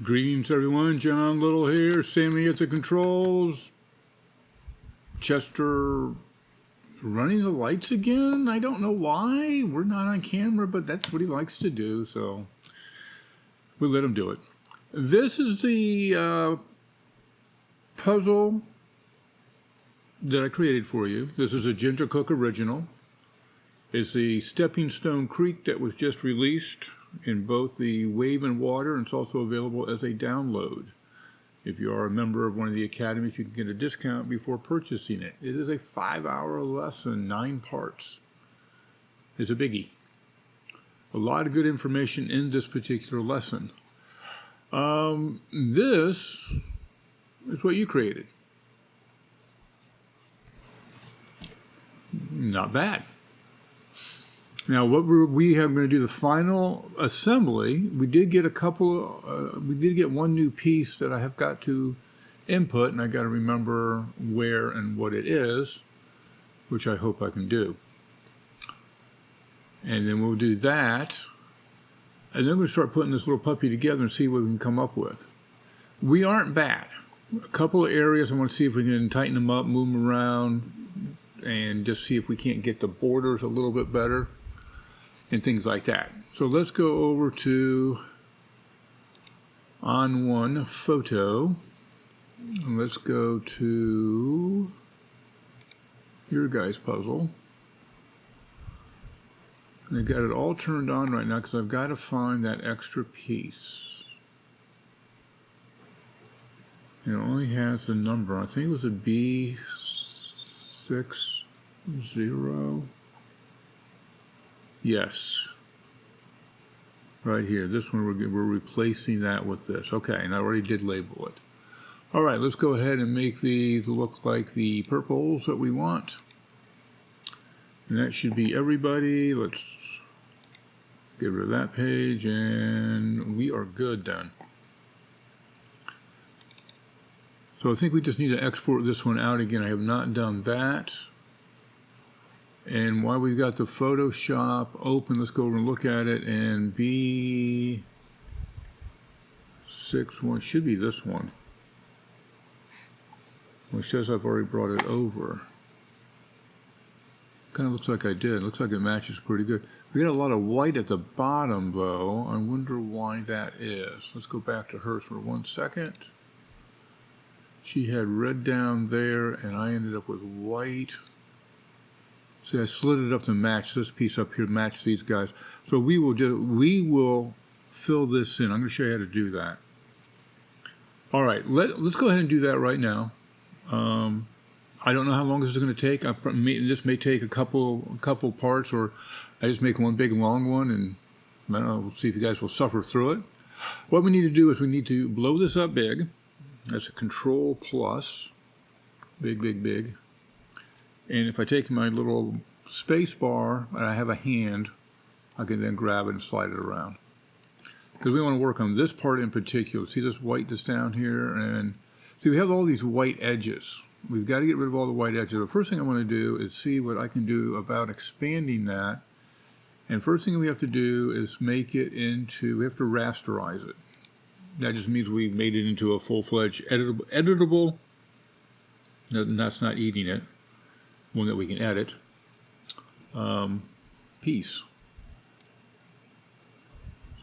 Greetings everyone, John Little here, Sammy at the controls. Chester running the lights again? I don't know why. We're not on camera, but that's what he likes to do, so we let him do it. This is the puzzle that I created for you. This is a Ginger Cook original. It's the Stepping Stone Creek that was just released in both the Wave and Water, and it's also available as a download. If you are a member of one of the academies, you can get a discount before purchasing it. It is a 5-hour lesson, 9 parts. It's a biggie. A lot of good information in this particular lesson. This is what you created. Not bad. Now, what we have going to do the final assembly. We did get a couple. We did get one new piece that I have got to input, and I got to remember where and what it is, which I hope I can do. And then we'll do that, and then we'll start putting this little puppy together and see what we can come up with. We aren't bad. A couple of areas I want to see if we can tighten them up, move them around, and just see if we can't get the borders a little bit better. And things like that. So let's go over to On One Photo. And let's go to your guy's puzzle. And I got it all turned on right now because I've got to find that extra piece. And it only has the number. I think it was a B60. Yes, right here. This one, we're replacing that with this. Okay, and I already did label it. All right, let's go ahead and make these look like the purples that we want. And that should be everybody. Let's get rid of that page, and we are good then. So I think we just need to export this one out again. I have not done that. And while we've got the Photoshop open, let's go over and look at it. And B61 should be this one. Well, it says I've already brought it over. Kind of looks like I did. Looks like it matches pretty good. We got a lot of white at the bottom, though. I wonder why that is. Let's go back to hers for 1 second. She had red down there, and I ended up with white. See, I slid it up to match this piece up here, match these guys. So we will fill this in. I'm going to show you how to do that. All right, let's go ahead and do that right now. I don't know how long this is going to take. This may take a couple parts, or I just make one big long one, and I don't know, we'll see if you guys will suffer through it. What we need to do is we need to blow this up big. That's a Control plus, big, big, big. And if I take my little space bar and I have a hand, I can then grab it and slide it around. Because we want to work on this part in particular. See this white that's down here? And see, we have all these white edges. We've got to get rid of all the white edges. The first thing I want to do is see what I can do about expanding that. And first thing we have to do is make it into, we have to rasterize it. That just means we made it into a full-fledged editable, that's not eating it, one that we can edit, piece.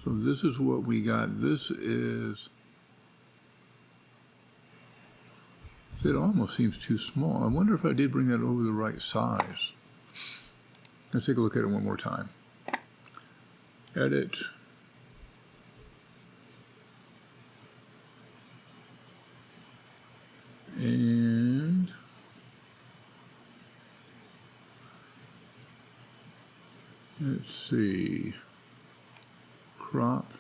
So this is what we got. This is, it almost seems too small. I wonder if I did bring that over the right size. Let's take a look at it one more time. Edit. And let's see, crop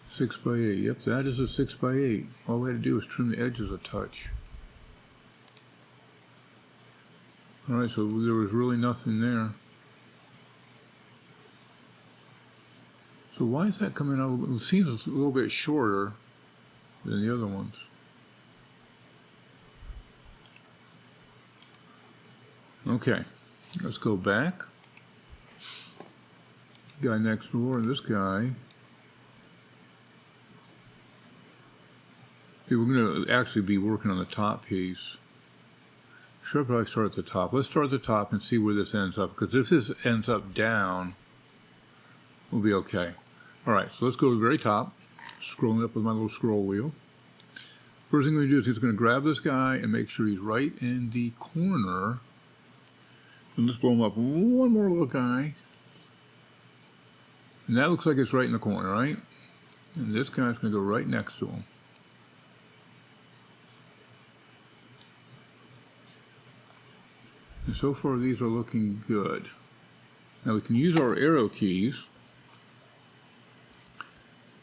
6 by 8. Yep, that is a 6 by 8. All we had to do was trim the edges a touch. All right, so there was really nothing there. So why is that coming out? It seems a little bit shorter than the other ones. Okay, let's go back. Guy next door, and this guy See, we're going to actually be working on the top piece. Should probably start at the top. Let's start at the top and see where this ends up, because if this ends up down, we'll be okay. All right, so let's go to the very top, scrolling up with my little scroll wheel. First thing we're going to do is he's going to grab this guy and make sure he's right in the corner. And let's blow him up one more little guy. And that looks like it's right in the corner, right? And this guy's going to go right next to him. And so far these are looking good. Now we can use our arrow keys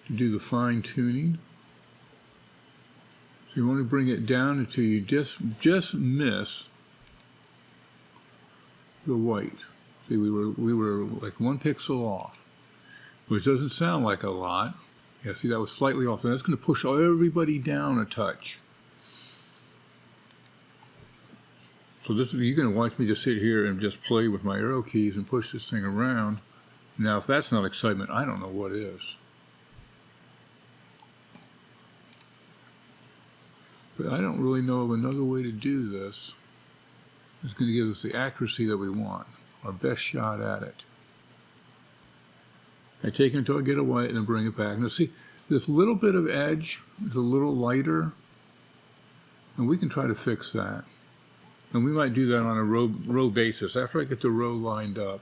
to do the fine tuning. So you want to bring it down until you just miss the white. See, we were like 1 pixel off, which doesn't sound like a lot. Yeah, see, that was slightly off, and that's going to push everybody down a touch. So this, you're going to watch me just sit here and just play with my arrow keys and push this thing around. Now, if that's not excitement, I don't know what is. But I don't really know of another way to do this. It's going to give us the accuracy that we want, our best shot at it. I take it until I get a white and then bring it back. Now see, this little bit of edge is a little lighter, and we can try to fix that. And we might do that on a row basis after I get the row lined up.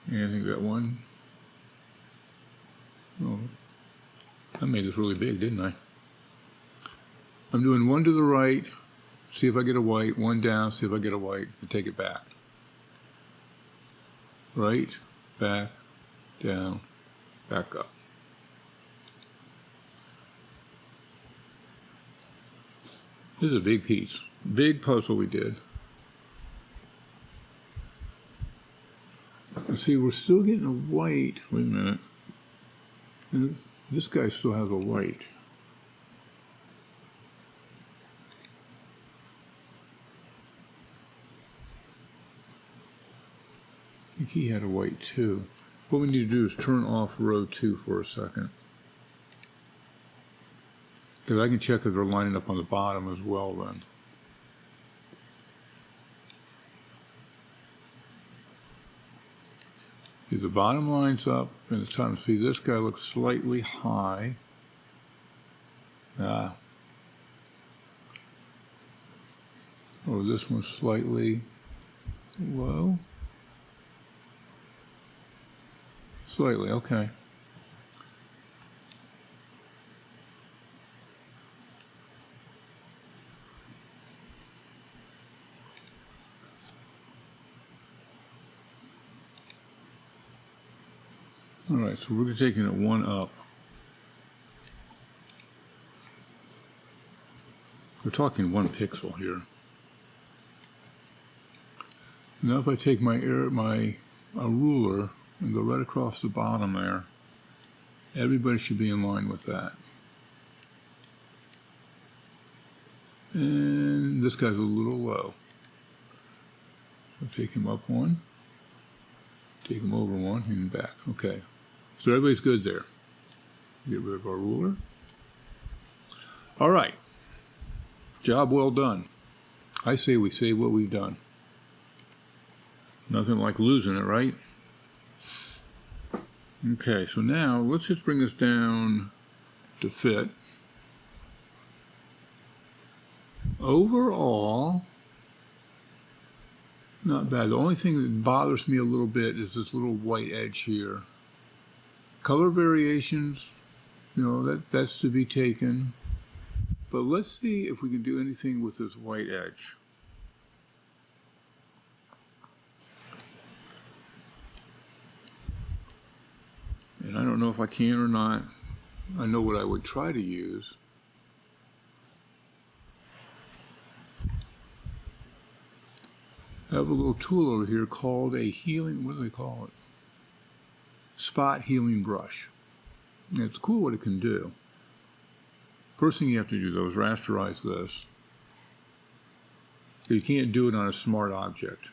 And I think that one. Oh, I made this really big, didn't I? I'm doing one to the right, see if I get a white, one down, see if I get a white, and take it back. Right, back, down, back up. This is a big piece, big puzzle we did. And see, we're still getting a white. Wait a minute. And this guy still has a white. I think he had a white too. What we need to do is turn off row 2 for a second. Because I can check if they're lining up on the bottom as well then. See, the bottom lines up, and it's time to see this guy looks slightly high. Or this one's slightly low. Slightly, okay. All right, so we're taking it 1 up. We're talking 1 pixel here. Now if I take my ruler and go right across the bottom there, everybody should be in line with that. And this guy's a little low. So take him up 1, take him over 1, and back. Okay. So everybody's good there. Get rid of our ruler. All right. Job well done. I say we say what we've done. Nothing like losing it, right? Okay, so now let's just bring this down to fit. Overall, not bad. The only thing that bothers me a little bit is this little white edge here. Color variations, you know, that's to be taken. But let's see if we can do anything with this white edge. And I don't know if I can or not. I know what I would try to use. I have a little tool over here called a healing, what do they call it? Spot healing brush. And it's cool what it can do. First thing you have to do though is rasterize this. You can't do it on a smart object.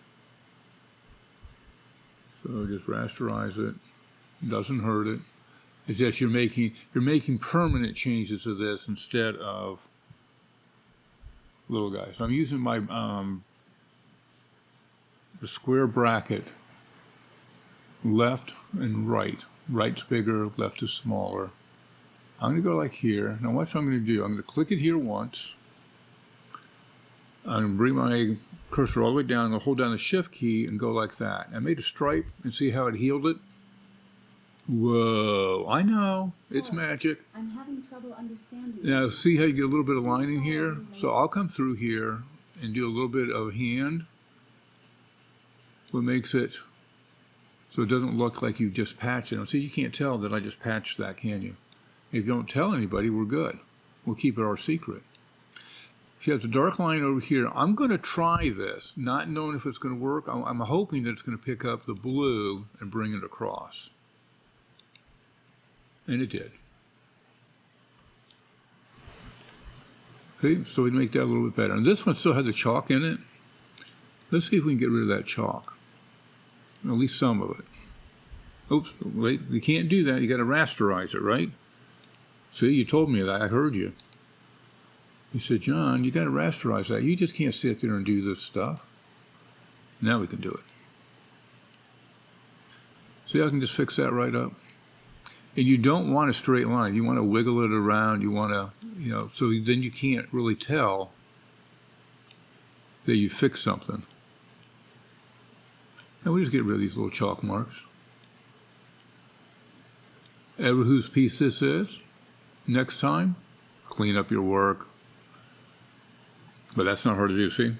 So just rasterize it. Doesn't hurt it. It's just you're making permanent changes to this instead of little guys. So I'm using my the square bracket, left and right. Right's bigger, left is smaller. I'm going to go like here. Now watch what I'm going to do. I'm going to click it here once. I'm going to bring my cursor all the way down. I'm going to hold down the shift key and go like that. I made a stripe and see how it healed it. Whoa, I know. Sir, it's magic. I'm having trouble understanding. Now see how you get a little bit of line in here? So I'll come through here and do a little bit of hand. What makes it so it doesn't look like you just patched it. See, you can't tell that I just patched that, can you? If you don't tell anybody, we're good. We'll keep it our secret. If you have the dark line over here, I'm going to try this, not knowing if it's going to work. I'm hoping that it's going to pick up the blue and bring it across. And it did. See, so we make that a little bit better. And this one still has the chalk in it. Let's see if we can get rid of that chalk. At least some of it. Oops, wait, you can't do that. You got to rasterize it, right? See, you told me that. I heard you. You said, John, you got to rasterize that. You just can't sit there and do this stuff. Now we can do it. See, I can just fix that right up. And you don't want a straight line. You want to wiggle it around. You want to, so then you can't really tell that you fixed something. And we just get rid of these little chalk marks. Ever whose piece this is, next time, clean up your work. But that's not hard to do, see?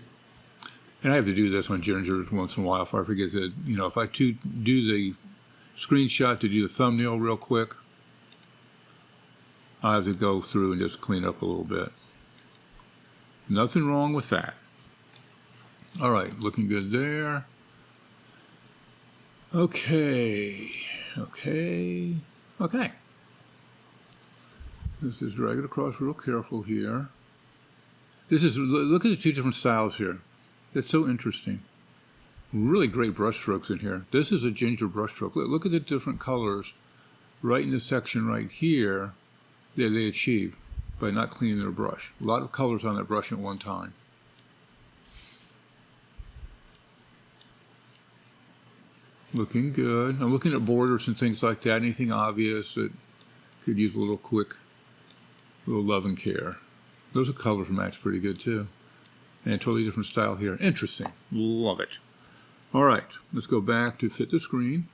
And I have to do this on gingers once in a while if I forget to, if I do the screenshot to do the thumbnail real quick, I have to go through and just clean up a little bit. Nothing wrong with that. All right, looking good there. Okay. Let's just drag it across real careful here. Look at the two different styles here. It's so interesting. Really great brush strokes in here. This is a ginger brush stroke. Look at the different colors right in this section right here that they achieve by not cleaning their brush. A lot of colors on that brush at one time. Looking good. I'm looking at borders and things like that. Anything obvious that could use a little love and care. Those are colors match pretty good too. And totally different style here. Interesting. Love it. All right, let's go back to fit the screen.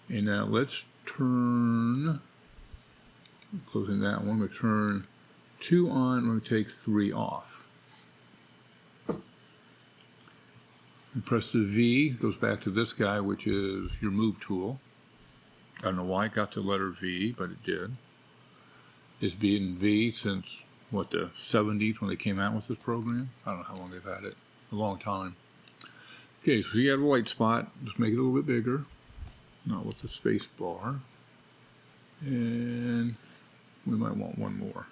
And now let's turn, closing that one, I'm going to turn 2 on, I'm going to take 3 off. And press the V, goes back to this guy, which is your move tool. I don't know why it got the letter V, but it did. It's been V since, the 70s when they came out with this program? I don't know how long they've had it. A long time. Okay, so you have a white spot. Just make it a little bit bigger. Not with the space bar. And we might want one more.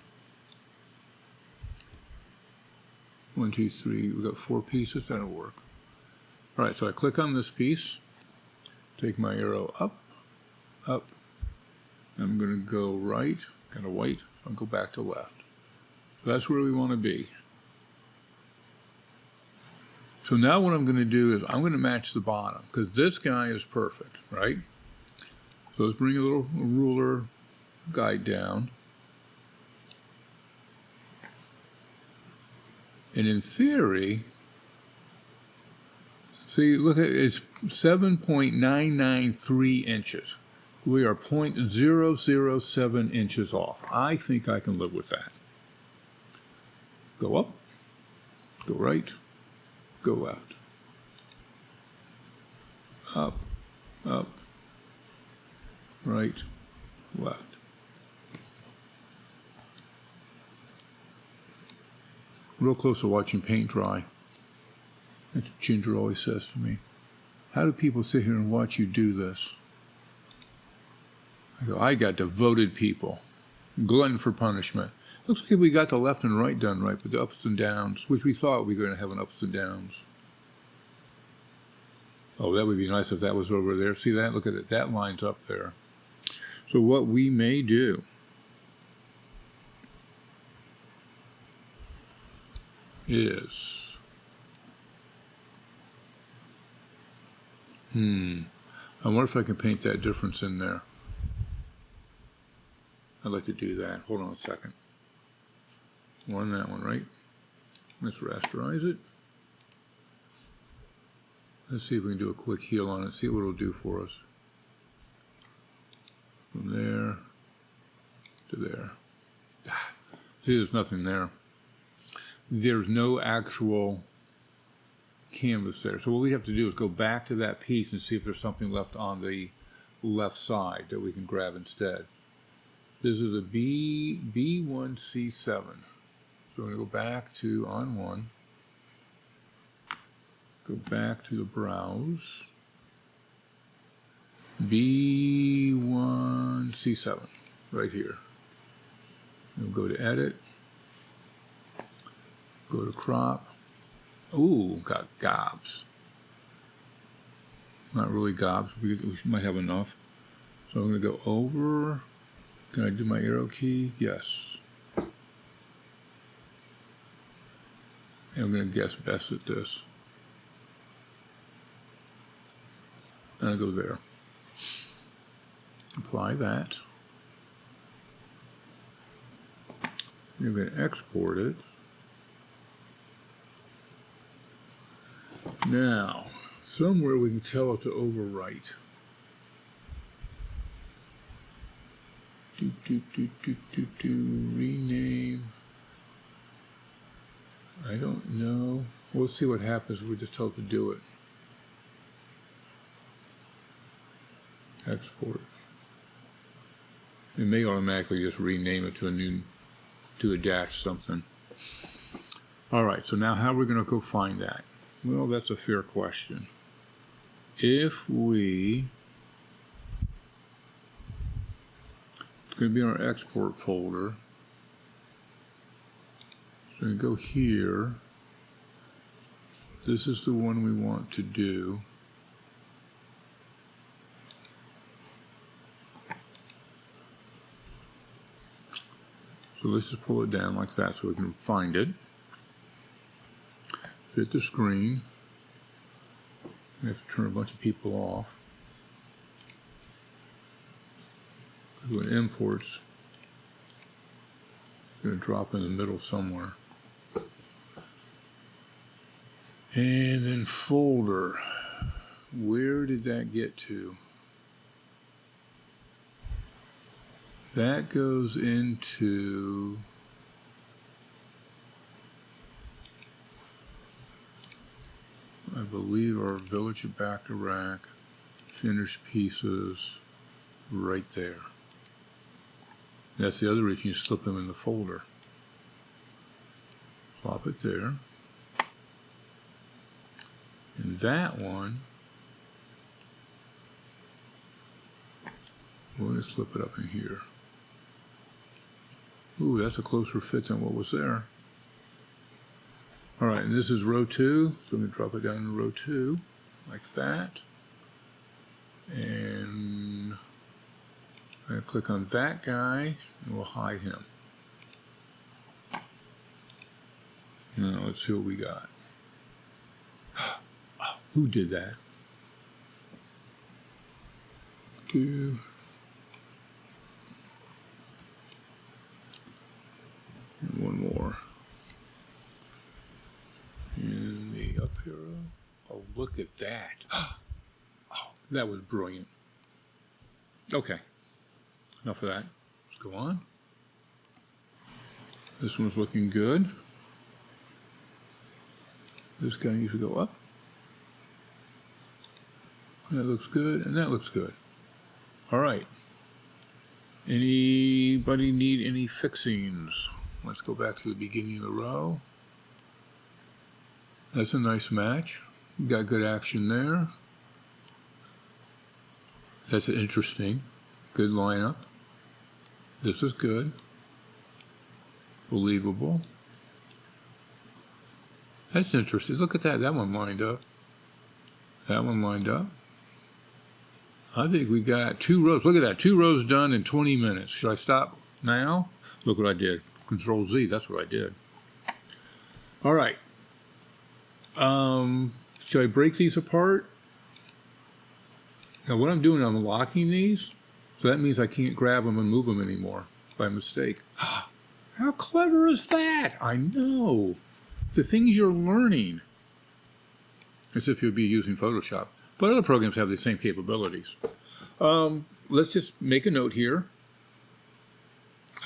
1, 2, 3. We've got 4 pieces. That'll work. All right, so I click on this piece. Take my arrow up. I'm going to go right. Got a white. I'll go back to left. That's where we want to be. So now what I'm going to do is I'm going to match the bottom because this guy is perfect, right? So let's bring a little ruler guide down. And in theory, see, look at it's 7.993 inches. We are 0.007 inches off. I think I can live with that. Go up, go right, go left. Up, right, left. Real close to watching paint dry. That's what Ginger always says to me. How do people sit here and watch you do this? I go, I got devoted people. Glutton for punishment. Looks like we got the left and right done right, with the ups and downs, which we thought we were going to have an ups and downs. Oh, that would be nice if that was over there. See that? Look at it. That line's up there. So what we may do is, I wonder if I can paint that difference in there. I'd like to do that. Hold on a second. We're on that one, right? Let's rasterize it. Let's see if we can do a quick heal on it, see what it'll do for us. From there to there. See, there's nothing there. There's no actual canvas there. So what we have to do is go back to that piece and see if there's something left on the left side that we can grab instead. This is a B1C7. So we're going to go back to on one. Go back to the browse. B1C7 right here. We'll go to edit. Go to crop. Ooh, got gobs. Not really gobs. We might have enough. So I'm going to go over. Can I do my arrow key? Yes. And I'm going to guess best at this. And I go there. Apply that. You're going to export it. Now, somewhere we can tell it to overwrite. Rename. I don't know. We'll see what happens if we just tell it to do it. Export. It may automatically just rename it to a new, to a dash something. All right, so now how are we going to go find that? Well, that's a fair question. If we, it's going to be in our export folder. So we go here. This is the one we want to do. So let's just pull it down like that so we can find it. Fit the screen. We have to turn a bunch of people off. When it imports, it's going to drop in the middle somewhere. And then folder. Where did that get to? That goes into I believe our village of Bacarak finished pieces right there. That's the other reason you slip them in the folder. Plop it there. And that one, we're going to slip it up in here. Ooh, that's a closer fit than what was there. All right, and this is row 2, so I'm going to drop it down to row 2, like that. And I'm going to click on that guy, and we'll hide him. Now, let's see what we got. Oh, who did that? 2. And one more. And the up arrow. Oh, look at that. Oh, that was brilliant. Okay. Enough of that. Let's go on. This one's looking good. This guy needs to go up. That looks good, and that looks good. All right. Anybody need any fixings? Let's go back to the beginning of the row. That's a nice match. Got good action there. That's interesting. Good lineup. This is good. Believable. That's interesting. Look at that. That one lined up. That one lined up. I think we got 2 rows. Look at that, 2 rows done in 20 minutes. Should I stop now? Look what I did. Control Z, that's what I did. All right. Should I break these apart? Now what I'm doing, I'm locking these. So that means I can't grab them and move them anymore by mistake. How clever is that? I know. The things you're learning. As if you'd be using Photoshop. But other programs have the same capabilities. Let's just make a note here.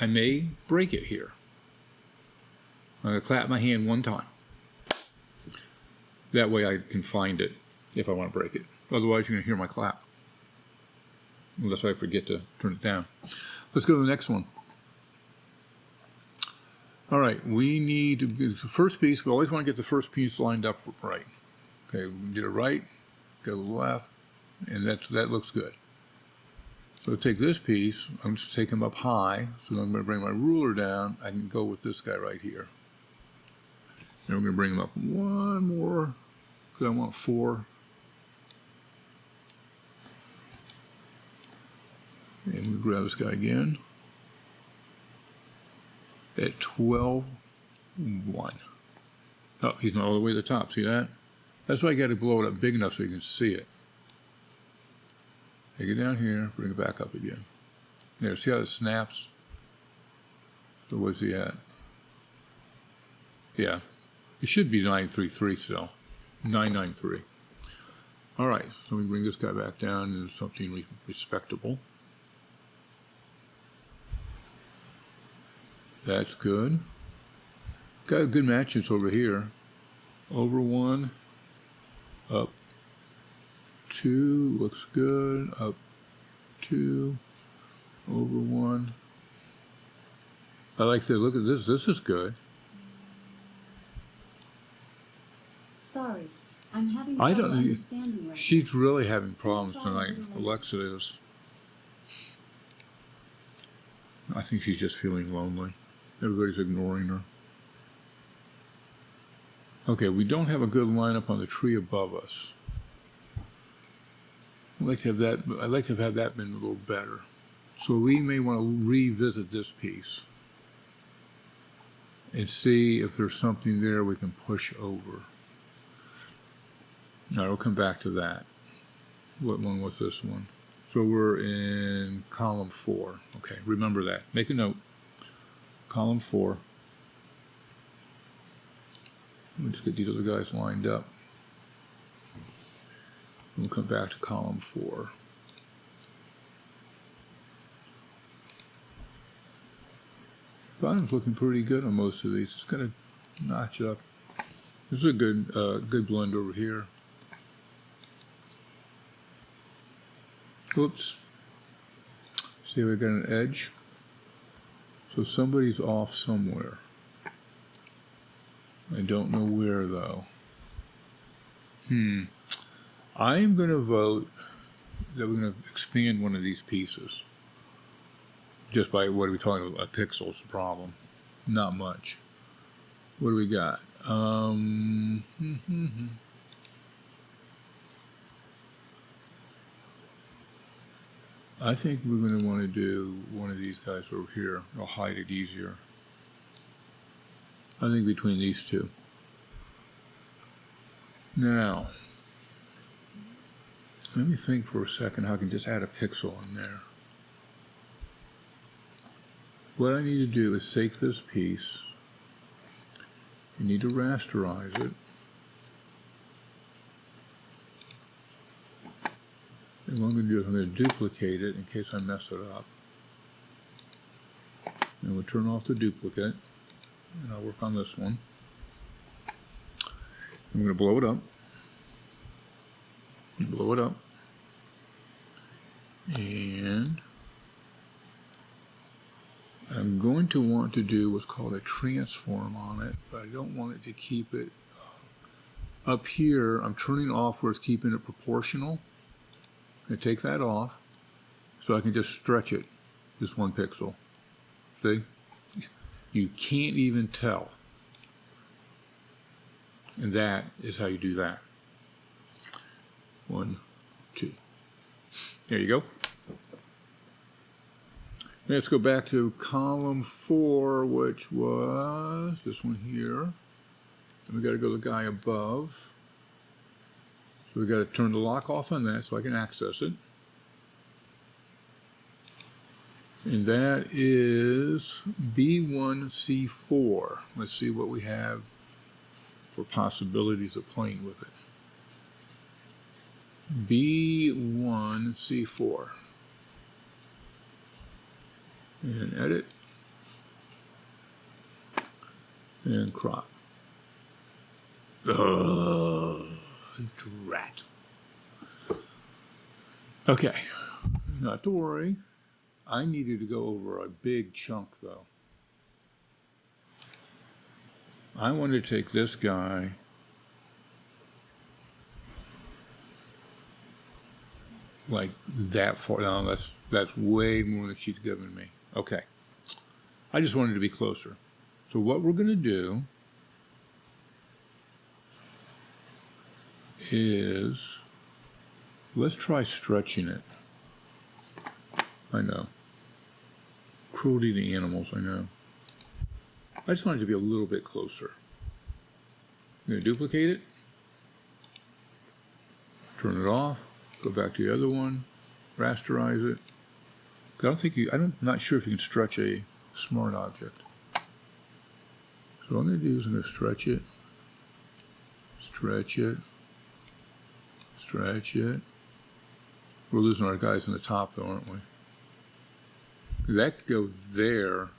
I may break it here. I'm going to clap my hand 1 time. That way I can find it if I want to break it. Otherwise you're going to hear my clap. Unless I forget to turn it down. Let's go to the next one. All right, we need to get the first piece. We always want to get the first piece lined up right. Okay, we get it right, go to the left, and that looks good. So take this piece, I'm just taking them up high, so I'm going to bring my ruler down. I can go with this guy right here. And we're going to bring them up 1 more, because I want 4. And we grab this guy again at 12, 1. Oh, he's not all the way to the top. See that? That's why I got to blow it up big enough so you can see it. Take it down here, bring it back up again. There, see how it snaps? So where's he at? Yeah, it should be 933 still. 993. All right, so we bring this guy back down into something respectable. That's good. Got good matches over here. Over 1, up 2, looks good. Up 2, over 1. I like the look at this. This is good. Sorry, I'm having trouble understanding right She's really having problems Please tonight. follow me. Alexa is. I think she's just feeling lonely. Everybody's ignoring her. Okay, we don't have a good lineup on the tree above us. I'd like to have that been a little better. So we may want to revisit this piece and see if there's something there we can push over. All right, we'll come back to that. What one was this one? So we're in column 4. Okay, remember that. Make a note. Column 4. We'll just get these other guys lined up. We'll come back to column 4. Bottom's looking pretty good on most of these. It's going to notch up. This is a good blend over here. Oops. See, we got an edge. So somebody's off somewhere. I don't know where though. I'm going to vote that we're going to expand one of these pieces. Just by, what are we talking about? A pixel's the problem. Not much. What do we got? I think we're going to want to do one of these guys over here. I'll hide it easier. I think between these two. Now, let me think for a second how I can just add a pixel in there. What I need to do is take this piece. You need to rasterize it. And what I'm going to do is I'm going to duplicate it in case I mess it up. And we'll turn off the duplicate. And I'll work on this one. I'm going to blow it up. Blow it up. And I'm going to want to do what's called a transform on it, but I don't want it to keep it up here. I'm turning off where it's keeping it proportional. I'm going to take that off so I can just stretch it, just 1 pixel. See? You can't even tell. And that is how you do that. 1, 2. There you go. Let's go back to column 4, which was this one here. And we got to go to the guy above. So we got to turn the lock off on that so I can access it. And that is B1C4. Let's see what we have for possibilities of playing with it. B1C4. And edit. And crop. Drat. Okay, not to worry. I needed to go over a big chunk, though. I wanted to take this guy like that far. No, that's way more than she's given me. Okay. I just wanted to be closer. So what we're going to do is, let's try stretching it. I know. Cruelty to animals, I know. I just wanted to be a little bit closer. I'm going to duplicate it. Turn it off. Go back to the other one. Rasterize it. I'm not sure if you can stretch a smart object. So what I'm going to do is I'm going to stretch it. Stretch it. Stretch it. We're losing our guys on the top, though, aren't we? That could go there.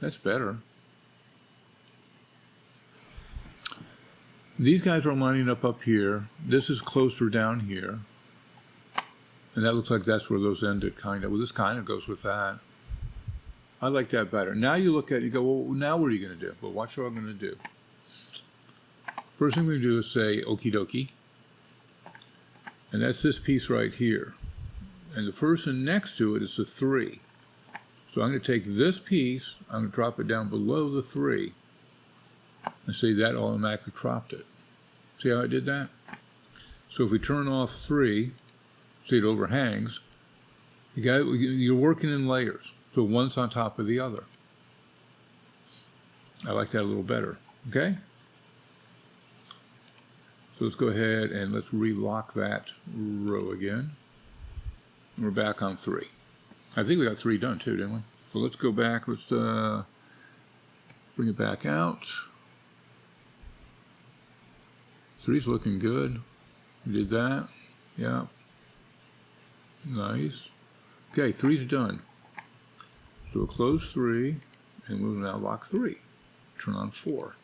That's better. These guys are lining up here. This is closer down here. And that looks like that's where those ended, kind of. Well, this kind of goes with that. I like that better. Now you look at it, you go, well, now what are you going to do? Well, watch what I'm going to do. First thing we're going to do is say, okie dokie. And that's this piece right here. And the person next to it is the 3. So I'm going to take this piece, I'm going to drop it down below the 3. And see, that automatically cropped it. See how I did that? So if we turn off 3, see it overhangs, you're working in layers. So one's on top of the other. I like that a little better. Okay? So let's go ahead and let's relock that row again. We're back on 3. I think we got 3 done too, didn't we? So let's go back. Let's bring it back out. 3's looking good. We did that. Yeah. Nice. Okay, 3's done. So we'll close 3, and we'll now lock 3. Turn on 4.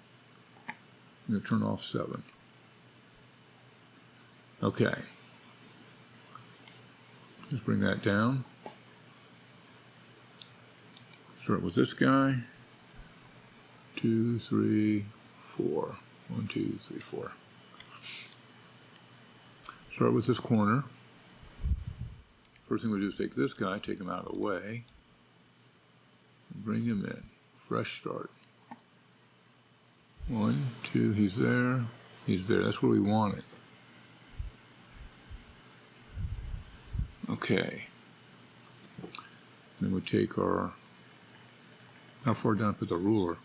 I'm going to turn off 7. Okay. Let's bring that down. Start with this guy. 2, 3, 4. 1, 2, 3, 4. Start with this corner. First thing we do is take this guy, take him out of the way, and bring him in. Fresh start. 1, 2, he's there. He's there. That's where we want it. Okay. Then we take our, how far down put the ruler?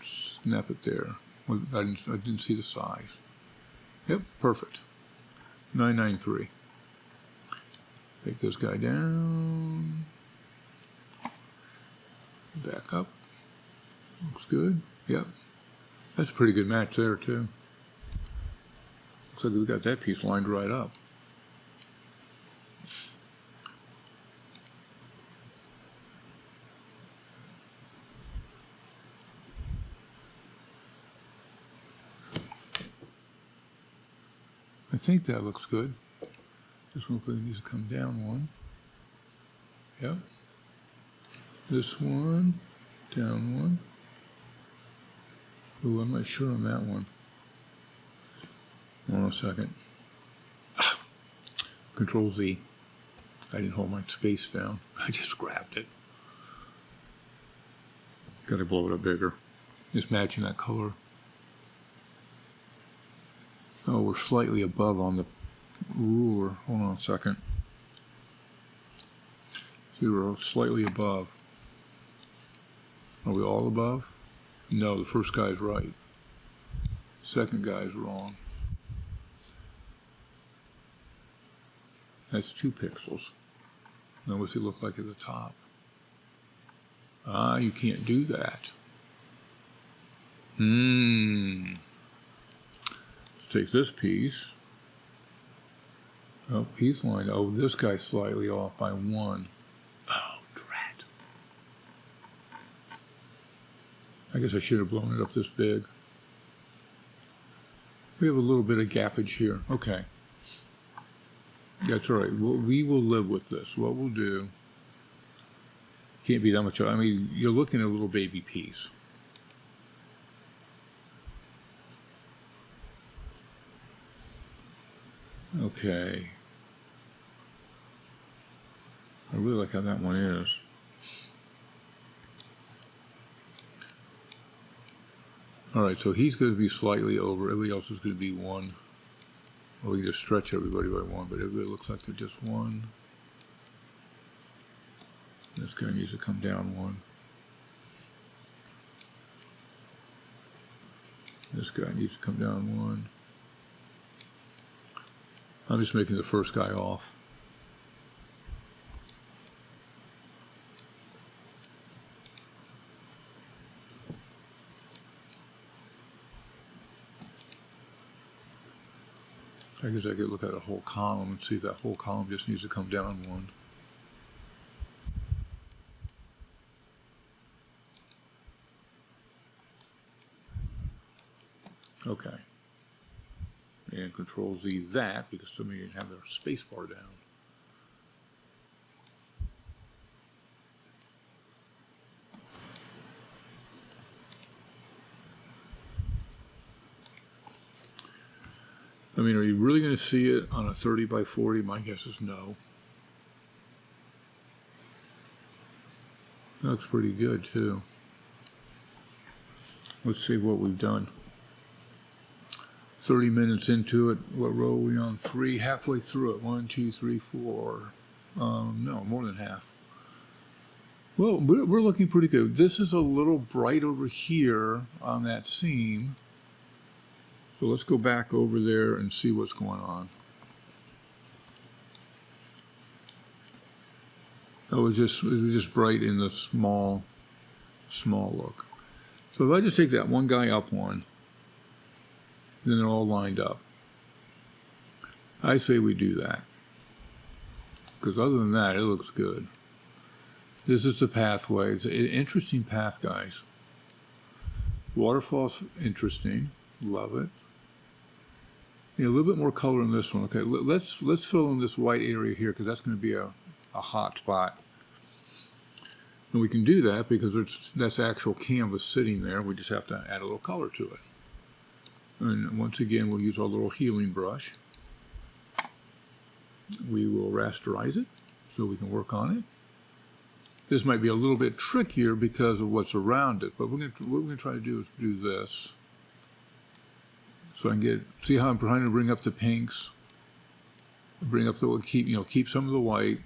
Snap it there. Well, I didn't see the size. Yep, perfect. 993. Take this guy down. Back up. Looks good. Yep. That's a pretty good match there, too. Looks like we got that piece lined right up. I think that looks good. This one needs to come down 1. Yep. This one, down 1. Ooh, I'm not sure on that one. Hold on a second. Control Z. I didn't hold my space down. I just grabbed it. Gotta blow it up bigger. Just matching that color. Oh, we're slightly above on the ruler. Hold on a second. See, we're slightly above. Are we all above? No, the first guy's right. Second guy's wrong. That's 2 pixels. Now what's it look like at the top? Ah, you can't do that. Let's take this piece. Oh, he's lined. Oh, this guy's slightly off by 1. Oh, drat. I guess I should have blown it up this big. We have a little bit of gappage here. Okay. That's all right. We will live with this. What we'll do, can't be that much. I mean, you're looking at a little baby piece. Okay. I really like how that one is. All right, so he's going to be slightly over. Everybody else is going to be 1. Or we just stretch everybody by 1, but everybody looks like they're just 1. This guy needs to come down 1. This guy needs to come down 1. I'm just making the first guy off. I guess I could look at a whole column and see if that whole column just needs to come down 1. Okay. And Control Z that, because somebody didn't have their space bar down. I mean, are you really going to see it on a 30 by 40? My guess is no. That looks pretty good, too. Let's see what we've done. 30 minutes into it. What row are we on? 3, halfway through it. 1, 2, 3, 4. No, more than half. Well, we're looking pretty good. This is a little bright over here on that seam. So let's go back over there and see what's going on. Oh, it was just bright in the small look. So if I just take that one guy up 1, then they're all lined up. I say we do that. Because other than that, it looks good. This is the pathway. It's an interesting path, guys. Waterfall's interesting. Love it. A little bit more color in this one. Okay, let's fill in this white area here because that's going to be a hot spot. And we can do that because that's actual canvas sitting there. We just have to add a little color to it. And once again, we'll use our little healing brush. We will rasterize it so we can work on it. This might be a little bit trickier because of what's around it, but what we're going to try to do is do this. So I can see how I'm trying to bring up the pinks, bring up keep some of the white,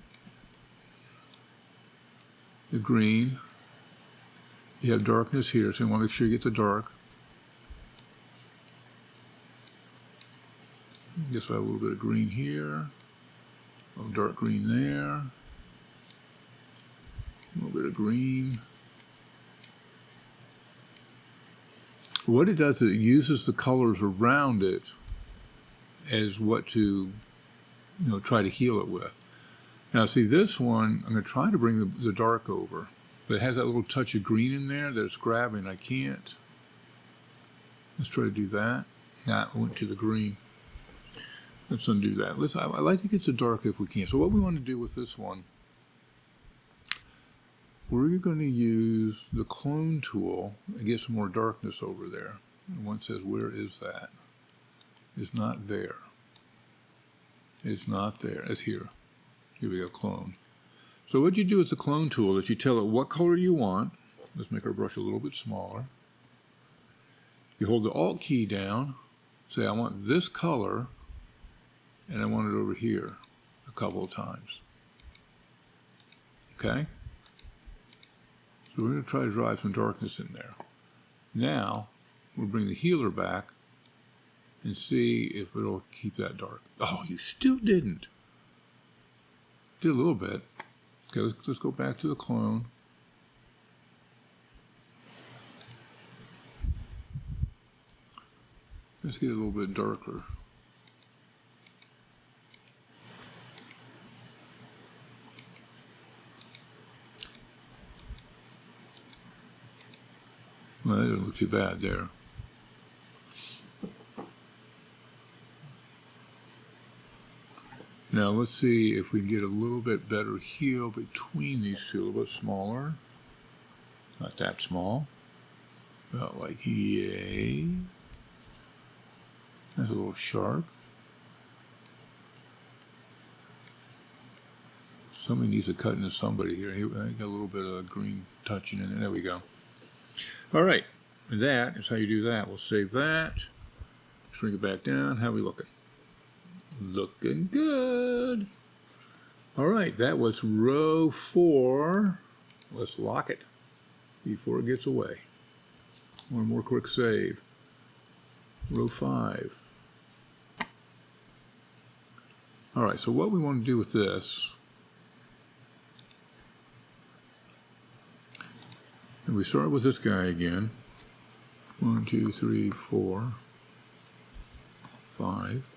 the green. You have darkness here, so you want to make sure you get the dark. I guess I have a little bit of green here, a little dark green there, a little bit of green. What it does is it uses the colors around it as what to, try to heal it with. Now, see this one, I'm going to try to bring the dark over, but it has that little touch of green in there that it's grabbing. I can't. Let's try to do that. Nah, I went to the green. Let's undo that. I like to get the dark if we can. So what we want to do with this one, we're going to use the clone tool and get some more darkness over there. And one says, where is that? It's not there. It's not there. It's here. Here we go, clone. So what you do with the clone tool is you tell it what color you want. Let's make our brush a little bit smaller. You hold the Alt key down, say I want this color, and I want it over here a couple of times. Okay? So we're going to try to drive some darkness in there. Now, we'll bring the healer back and see if it'll keep that dark. Oh, you still didn't. Did a little bit. Okay, let's go back to the clone. Let's get a little bit darker. Well, that doesn't look too bad there. Now let's see if we can get a little bit better heel between these two, a little bit smaller. Not that small. About like yay. That's a little sharp. Somebody needs to cut into somebody here. I got a little bit of green touching in it. There we go. All right, that is how you do that. We'll save that. Shrink it back down. How are we looking? Looking good. All right, that was row 4. Let's lock it before it gets away. One more quick save. Row 5. All right, so what we want to do with this, and we start with this guy again. 1, 2, 3, 4, 5.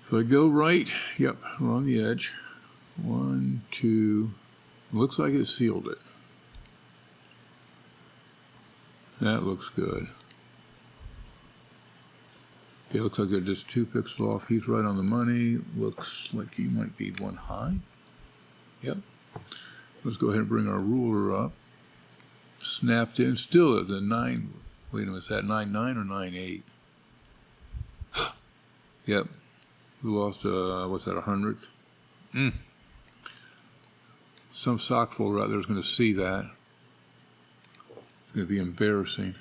If I go right, yep, we're on the edge. 1, 2, looks like it sealed it. That looks good. Okay, looks like they're just 2 pixels off. He's right on the money. Looks like he might be 1 high. Yep. Let's go ahead and bring our ruler up. Snapped in, still at the 9. Wait a minute, is that 9.9 or 9.8? Yep. We lost, what's that, 100th? Some sock folder out there is going to see that. It's going to be embarrassing.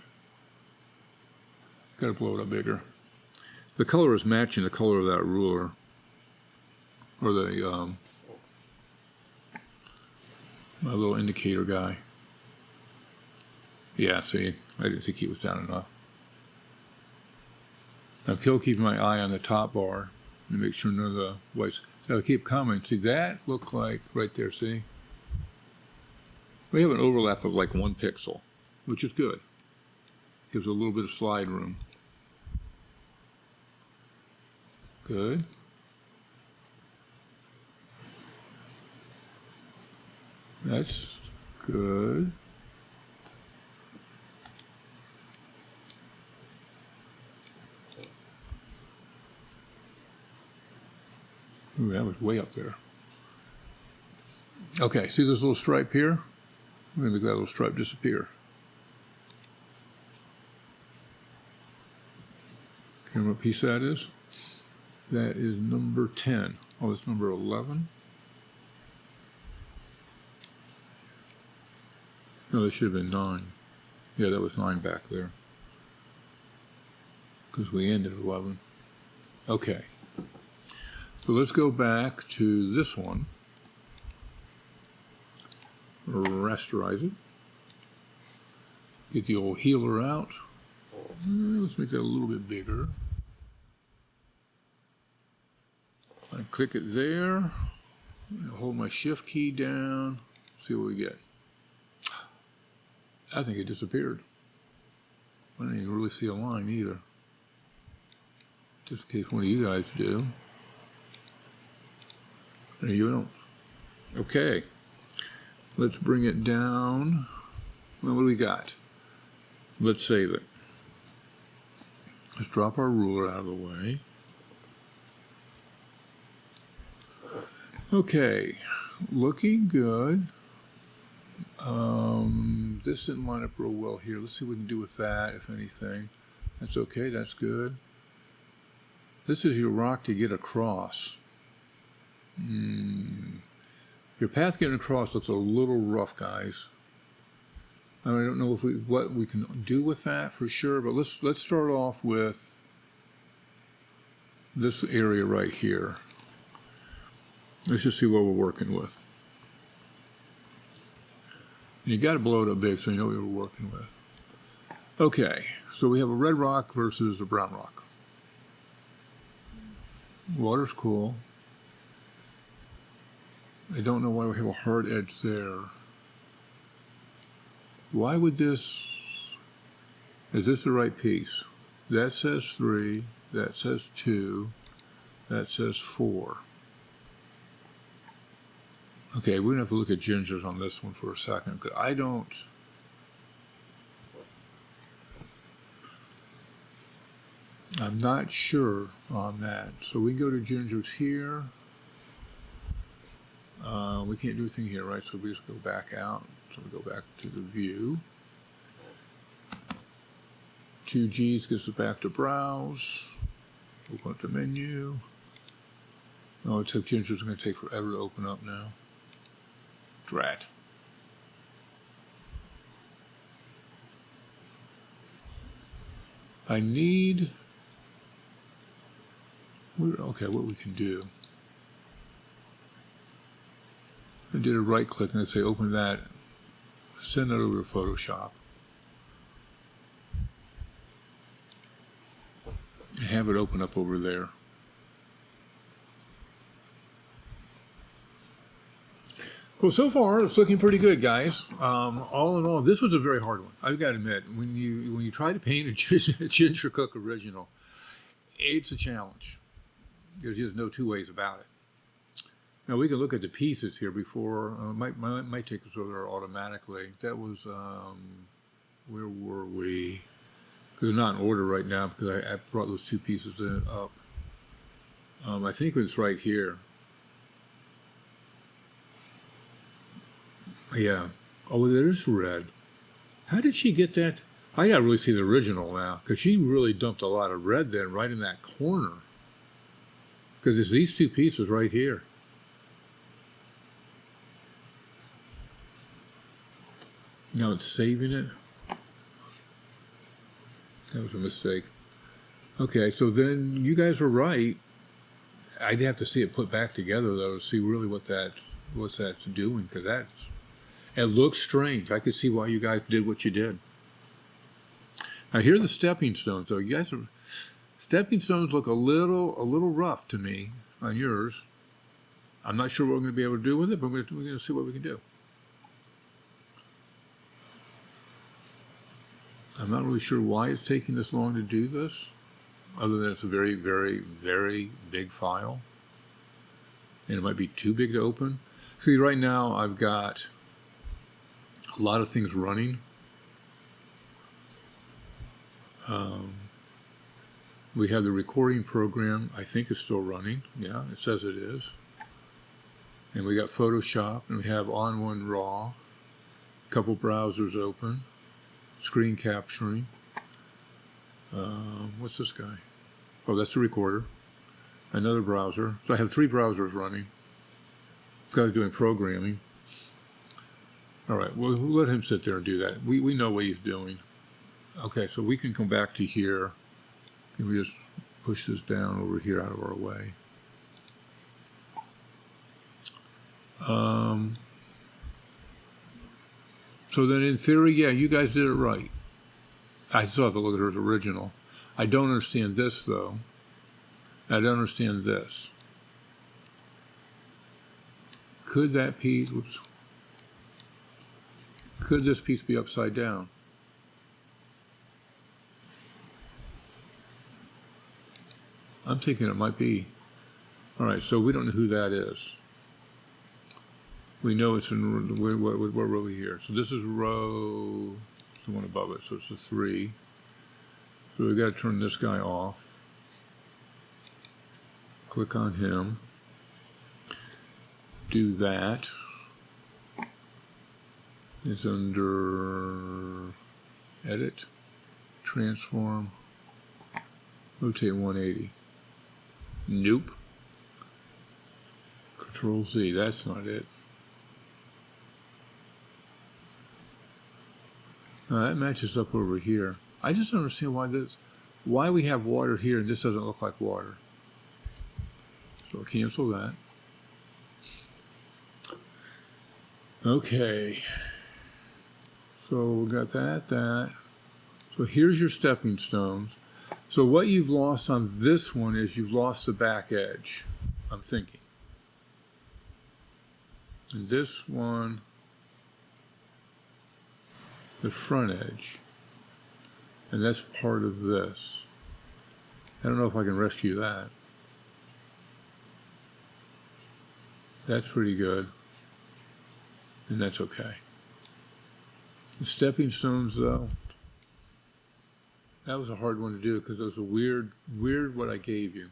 Got to blow it up bigger. The color is matching the color of that ruler. Or the, my little indicator guy. Yeah, see, I didn't think he was down enough. I'm still keeping my eye on the top bar to make sure none of the whites. So I keep coming. See, that looked like, right there, see? We have an overlap of like 1 pixel, which is good. Gives a little bit of slide room. Good. That's good. Ooh, that was way up there. Okay, see this little stripe here? I'm going to make that little stripe disappear. Okay, what piece that is? That is number 10. Oh, it's number 11? No, that should have been 9. Yeah, that was 9 back there. Because we ended at 11. Okay. So let's go back to this one. Rasterize it. Get the old healer out. Let's make that a little bit bigger. I click it there. Hold my shift key down. See what we get. I think it disappeared. I didn't even really see a line either. Just in case one of you guys do. There you don't. Okay. Let's bring it down. Well, what do we got? Let's save it. Let's drop our ruler out of the way. Okay. Looking good. This didn't line up real well here. Let's see what we can do with that, if anything. That's okay. That's good. This is your rock to get across. Your path getting across looks a little rough, guys. I don't know if what we can do with that for sure, but let's start off with this area right here. Let's just see what we're working with. And you got to blow it up big so you know what we're working with. Okay, so we have a red rock versus a brown rock. Water's cool. I don't know why we have a hard edge there. Why would this, is this the right piece? That says 3, that says 2, that says 4. Okay, we're going to have to look at gingers on this one for a second, because I'm not sure on that. So we can go to gingers here. We can't do anything here, right? So we just go back out. So we go back to the view. 2Gs gets us back to browse. Open up the menu. Oh, except ginger's going to take forever to open up now. Drat. I need... Okay, what we can do. I did a right click and I say open that, send that over to Photoshop. And have it open up over there. Well, so far it's looking pretty good, guys. All in all, this was a very hard one. I've got to admit, when you try to paint a Ginger Cook original, it's a challenge. There's just no two ways about it. Now we can look at the pieces here before. Might take us over there automatically. That was where were we? Because they're not in order right now because I brought those two pieces up. I think it's right here. Yeah. Oh, there's red. How did she get that? I gotta really see the original now because she really dumped a lot of red then right in that corner. Because it's these two pieces right here. Now it's saving it. That was a mistake. Okay, so then you guys were right. I'd have to see it put back together though to see really what's that's doing because it looks strange. I could see why you guys did what you did. Now here are the stepping stones though. You guys are stepping stones look a little rough to me on yours. I'm not sure what we're going to be able to do with it, but we're going to see what we can do. I'm not really sure why it's taking this long to do this, other than it's a very, very, very big file. And it might be too big to open. See, right now I've got a lot of things running. We have the recording program, I think is still running. Yeah, it says it is. And we got Photoshop, and we have On1 Raw, a couple browsers open, screen capturing. What's this guy? Oh, that's the recorder. Another browser. So I have 3 browsers running. This guy's doing programming. All right, well, we'll let him sit there and do that. We know what he's doing. Okay, so we can come back to here. Can we just push this down over here out of our way? So then in theory, yeah, you guys did it right. I still have to look at her original. I don't understand this, though. I don't understand this. Could that piece, whoops, could this piece be upside down? I'm thinking it might be. All right, so we don't know who that is. We know it's in, what row are we here? So this is row, it's the one above it, so it's a 3. So we've got to turn this guy off. Click on him. Do that. It's under Edit, Transform, Rotate 180. Nope. Control Z, that's not it. That matches up over here. I just don't understand why we have water here and this doesn't look like water. So I'll cancel that. Okay. So we got that. So here's your stepping stones. So what you've lost on this one is you've lost the back edge, I'm thinking. And this one, the front edge. And that's part of this. I don't know if I can rescue that. That's pretty good. And that's okay. The stepping stones, though, that was a hard one to do because it was a weird what I gave you.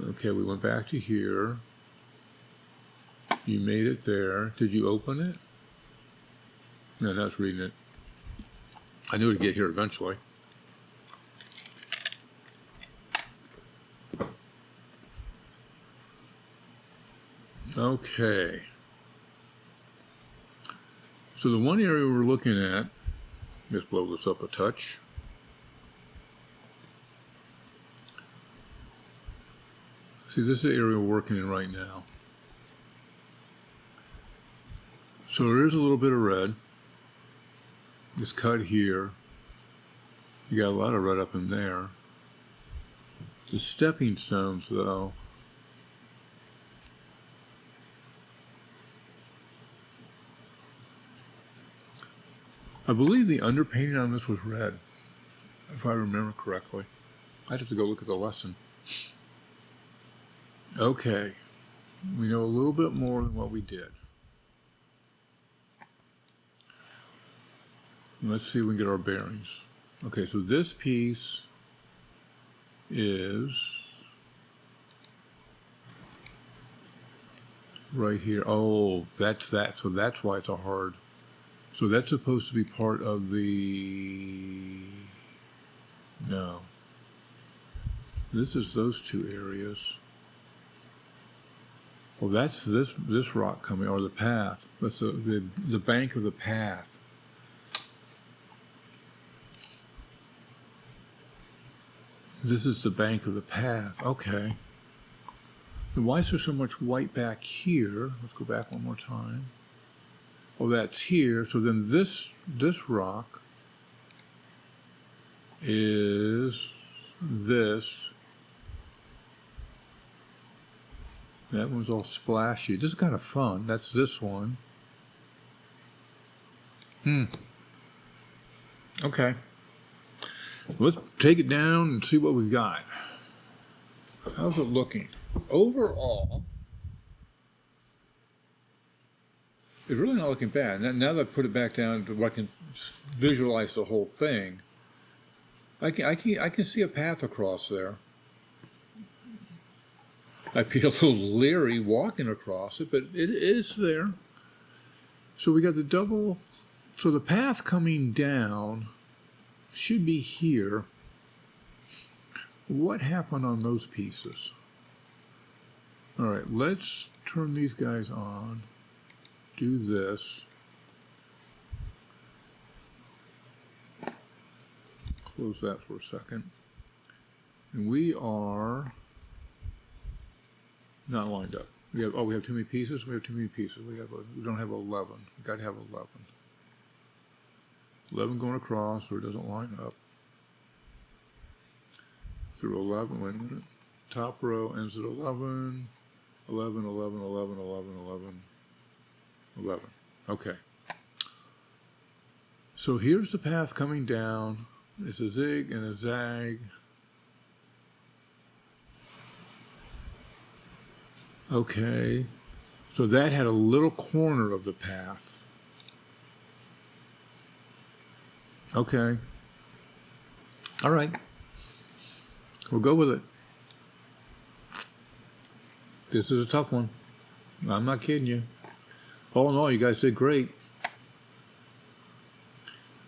Okay, we went back to here. You made it there. Did you open it? No, that's reading it. I knew it'd get here eventually. Okay. So the one area we're looking at, let's blow this up a touch. See, this is the area we're working in right now. So there is a little bit of red. It's cut here. You got a lot of red up in there. The stepping stones, though, I believe the underpainting on this was red, if I remember correctly. I'd have to go look at the lesson. Okay, we know a little bit more than what we did. Let's see if we can get our bearings. Okay, so this piece is right here. Oh, that's that. So that's why it's a hard. So that's supposed to be part of the. No. This is those two areas. Well, that's this rock coming, or the path. That's the bank of the path. This is the bank of the path. Okay. Then why is there so much white back here? Let's go back one more time. Oh, that's here. So then this rock is this. That one's all splashy. This is kind of fun. That's this one. Okay. Let's take it down and see what we've got. How's it looking? Overall, it's really not looking bad. Now that I put it back down to where I can visualize the whole thing, I can see a path across there. I'd be a little leery walking across it, but it is there. So we got the double. So the path coming down should be here. What happened on those pieces? All right, let's turn these guys on. Do this. Close that for a second. And we are not lined up. We have too many pieces. We have too many pieces. We don't have 11. We got to have 11. 11 going across, or it doesn't line up. Through 11. Wait a minute. Top row ends at 11. 11, 11, 11, 11, 11. 11. Okay. So here's the path coming down. It's a zig and a zag. Okay. So that had a little corner of the path. Okay. All right. We'll go with it. This is a tough one. I'm not kidding you. All in all, you guys did great.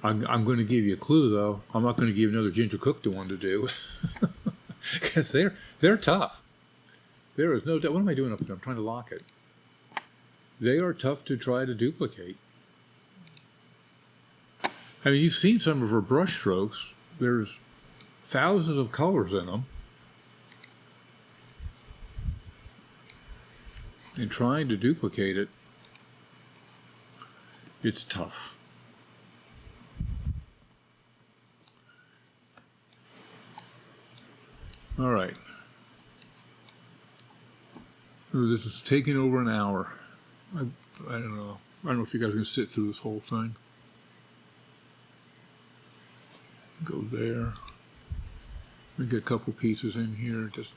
I'm going to give you a clue, though. I'm not going to give another Ginger Cook the one to do. Because they're tough. There is no doubt. What am I doing up there? I'm trying to lock it. they are tough to try to duplicate. I mean, you've seen some of her brush strokes. There's thousands of colors in them. And trying to duplicate it, it's tough. All right. Ooh, this is taking over an hour. I don't know. I don't know if you guys can sit through this whole thing. Go there. We get a couple pieces in here, just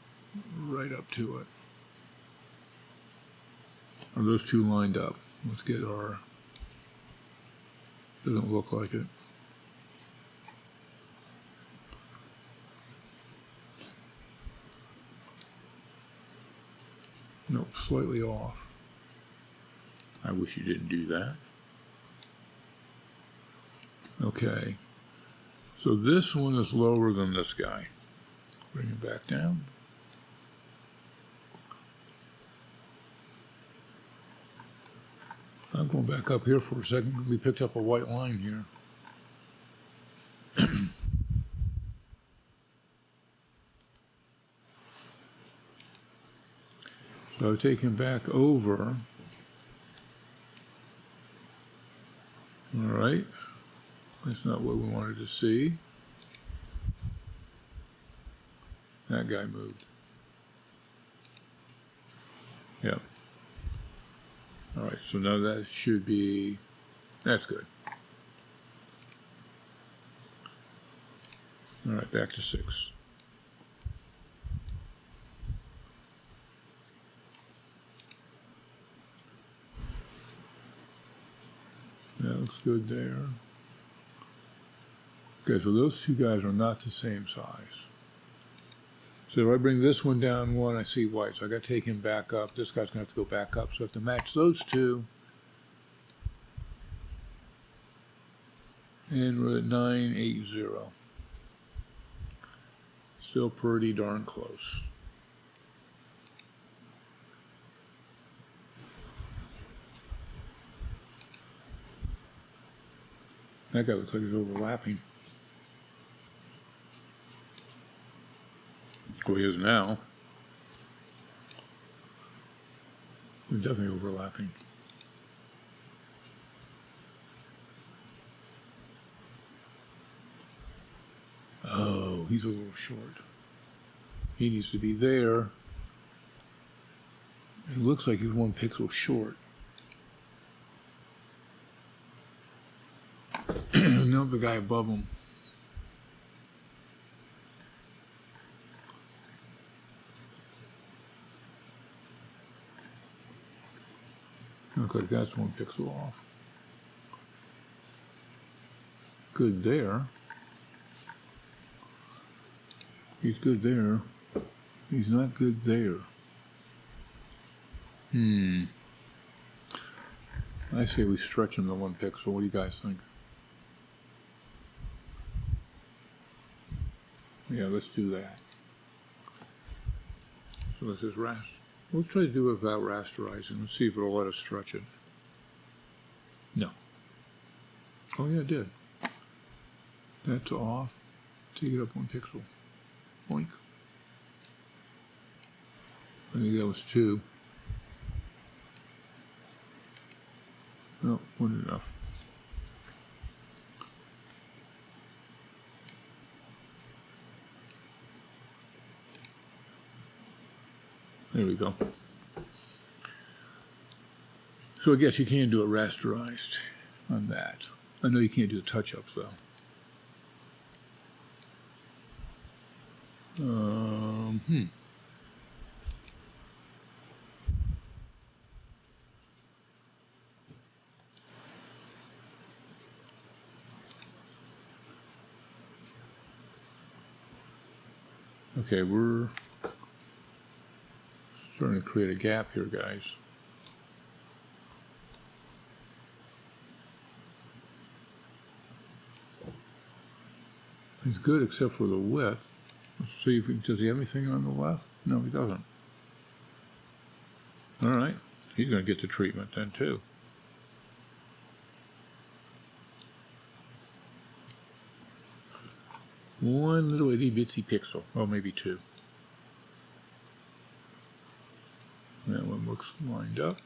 right up to it. Are those two lined up? Let's get our. Doesn't look like it. Nope, slightly off. I wish you didn't do that. Okay. So this one is lower than this guy. Bring it back down. I'm going back up here for a second. We picked up a white line here. So I take him back over. All right. That's not what we wanted to see. That guy moved. Yeah. All right, so now that should be, that's good. All right, back to 6. That looks good there. Okay, so those two guys are not the same size. So if I bring this one down one, I see white. So I got to take him back up. This guy's going to have to go back up. So I have to match those two. And we're at 980. Still pretty darn close. That guy looks like he's overlapping. Well, he is now. We're definitely overlapping. Oh, he's a little short. He needs to be there. It looks like he's 1 pixel short. No, the guy above him. Looks like that's 1 pixel off. Good there. He's good there. He's not good there. I say we stretch him to 1 pixel. What do you guys think? Yeah, let's do that. So this is let's try to do it without rasterizing. Let's see if it'll let us stretch it. No. Oh yeah, it did. That's off. Take it up 1 pixel. Boink. I think that was 2. No, wasn't enough. There we go. So I guess you can do it rasterized on that. I know you can't do the touch-ups though. Okay, we're starting to create a gap here, guys. It's good except for the width. Let's see if does he have anything on the left? No, he doesn't. All right, He's going to get the treatment then too. One little itty bitsy pixel. Oh, maybe two. That one looks lined up.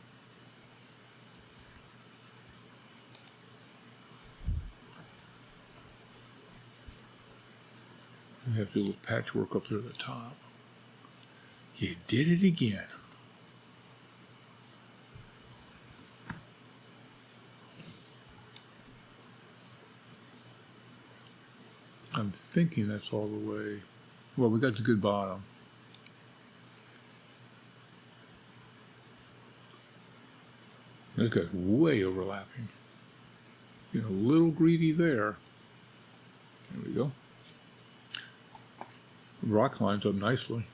We have to do a little patchwork up there at the top. You did it again. I'm thinking that's all the way. Well, we got the good bottom. This guy's way overlapping. Getting a little greedy there. There we go. The rock lines up nicely.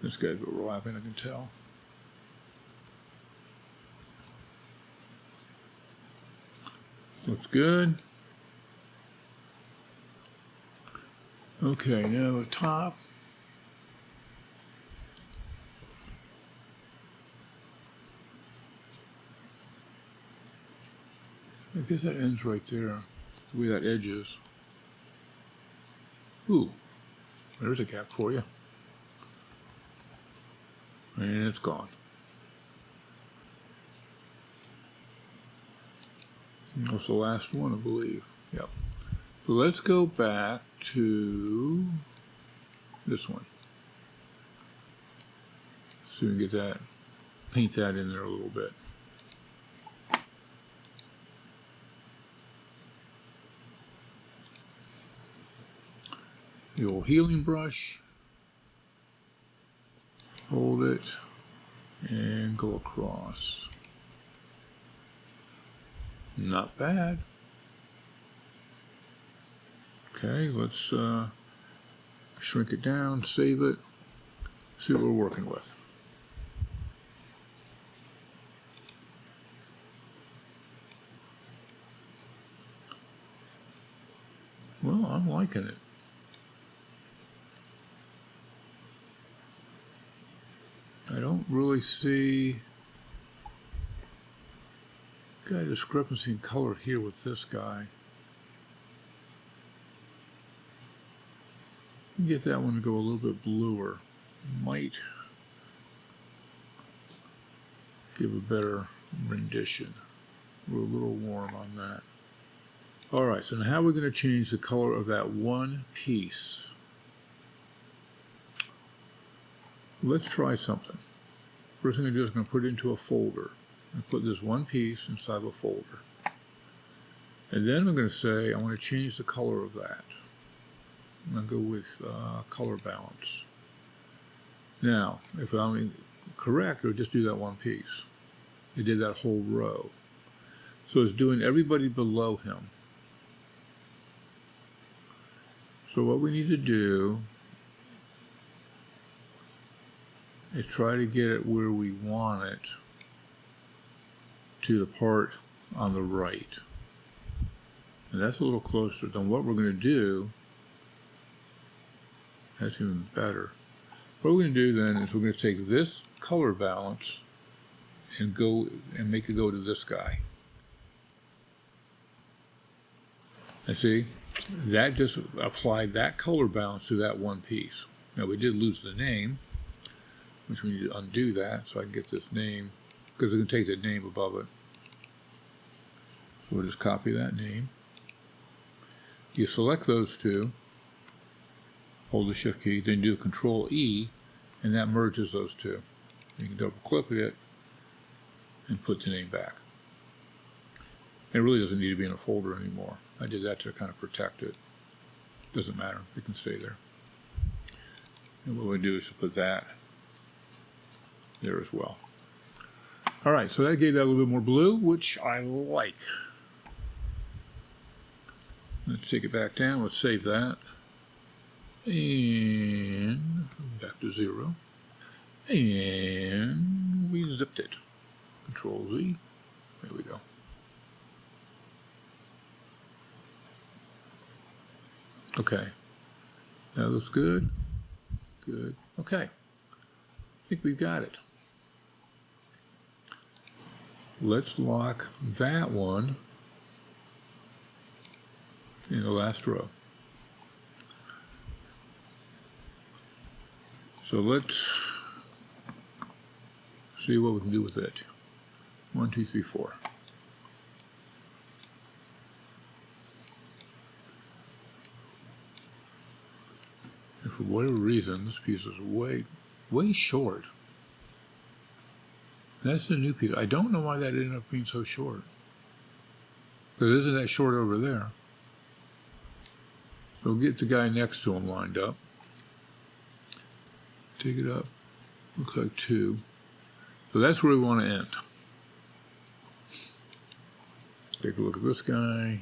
This guy's overlapping, I can tell. Looks good. Okay, now the top. I guess that ends right there, the way that edge is. Ooh, there's a gap for you. And it's gone. That's the last one, I believe. Yep. So let's go back to this one. See if we can get that, paint that in there a little bit. The old healing brush. Hold it and go across. Not bad. Okay, let's shrink it down, save it, see what we're working with. Well, I'm liking it. I don't really see got a discrepancy in color here with this guy. Get that one to go a little bit bluer. Might give a better rendition. We're a little warm on that. All right, so now how are we going to change the color of that one piece? Let's try something. First thing I'm going to do is I'm going to put it into a folder. And put this one piece inside of a folder. And then I'm going to say I want to change the color of that. I'm going to go with color balance. Now, if I'm correct, I'll just do that one piece. It did that whole row. So it's doing everybody below him. So what we need to do is try to get it where we want it to the part on the right. And that's a little closer than what we're going to do. That's even better. What we're going to do then is we're going to take this color balance and go and make it go to this guy. And see, that just applied that color balance to that one piece. Now we did lose the name, which we need to undo that so I can get this name, because we can take the name above it. So we'll just copy that name. You select those two, hold the Shift key, then do Control E, and that merges those two. You can double click it and put the name back. It really doesn't need to be in a folder anymore. I did that to kind of protect it. Doesn't matter, it can stay there. And what we do is put that there as well. All right, so that gave that a little bit more blue, which I like. Let's take it back down. Let's save that. And back to 0. And we zipped it. Control Z. There we go. Okay. That looks good. Good. Okay. think we've got it. Let's lock that one in the last row. So let's see what we can do with it. 1, 2, 3, 4. And for whatever reason, this piece is way short. That's the new piece. I don't know why that ended up being so short. But it isn't that short over there. So we'll get the guy next to him lined up. Take it up. Looks like 2. So that's where we want to end. Take a look at this guy.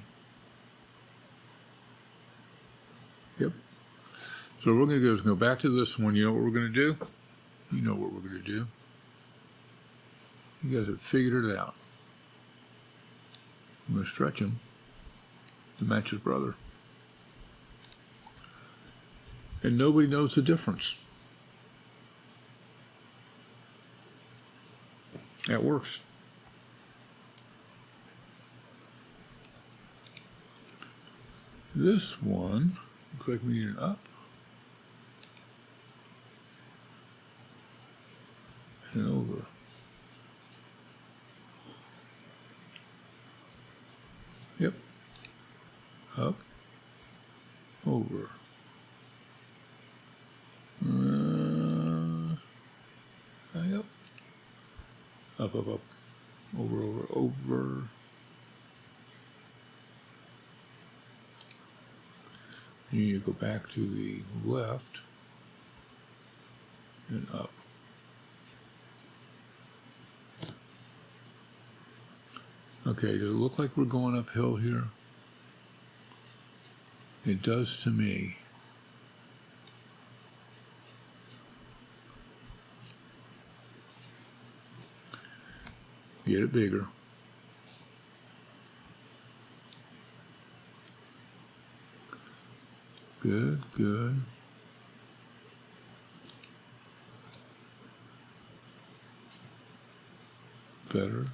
Yep. So what we're going to do is go back to this one. You know what we're going to do? You know what we're going to do. You guys have figured it out. I'm going to stretch him to match his brother. And nobody knows the difference. That works. This one looks like we need an up and over. Yep. Up, over. Yep. Up, up, up. Over, over, over. You go back to the left and up. Okay, does it look like we're going uphill here? It does to me. Get it bigger. Good, good. Better.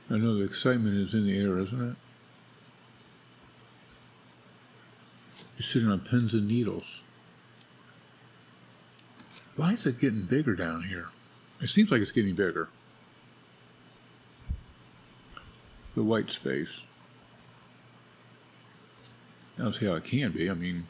I know the excitement is in the air, isn't it? You're sitting on pins and needles. Why is it getting bigger down here? It seems like it's getting bigger. The white space. I don't see how it can be. I mean,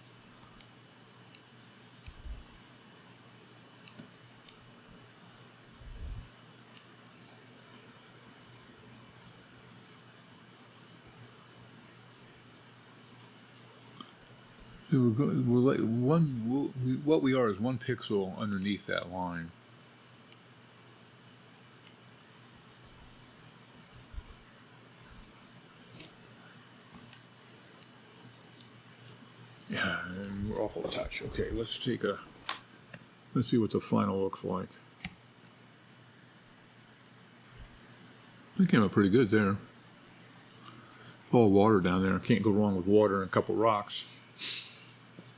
what we are is 1 pixel underneath that line. Yeah, and we're awful to touch. Okay, let's see what the final looks like. It came out pretty good there. All water down there. Can't go wrong with water and a couple rocks.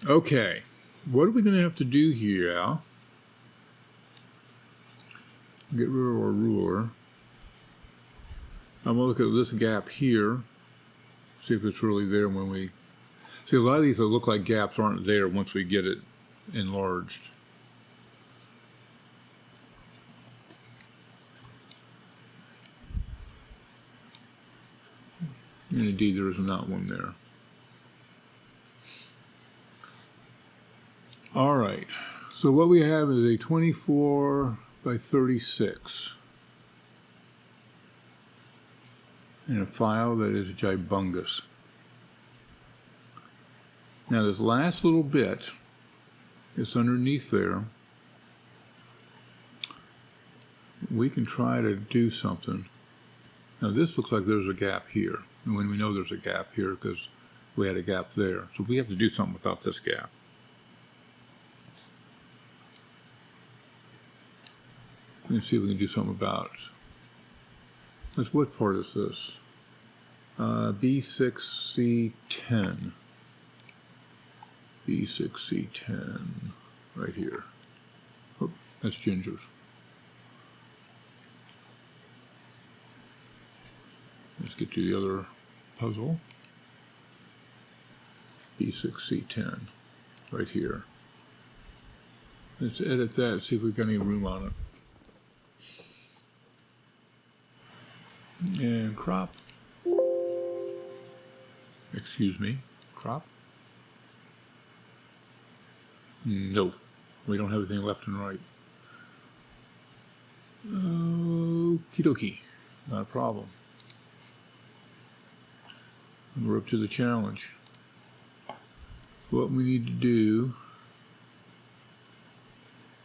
Okay, what are we going to have to do here? Get rid of our ruler. I'm going to look at this gap here, see if it's really there when we... See, a lot of these that look like gaps aren't there once we get it enlarged. And indeed, there is not one there. All right, so what we have is a 24 by 36 and a file that is gibungous. Now this last little bit is underneath there. We can try to do something. Now this looks like there's a gap here. And when we know there's a gap here because we had a gap there. So we have to do something about this gap. Let's see if we can do something about it. What part is this? B6C10. B6C10. Right here. Oh, that's Ginger's. Let's get to the other puzzle. B6C10. Right here. Let's edit that, see if we've got any room on it. And crop. Excuse me, crop. No, we don't have anything left and right. Okie dokie, not a problem. And we're up to the challenge. What we need to do,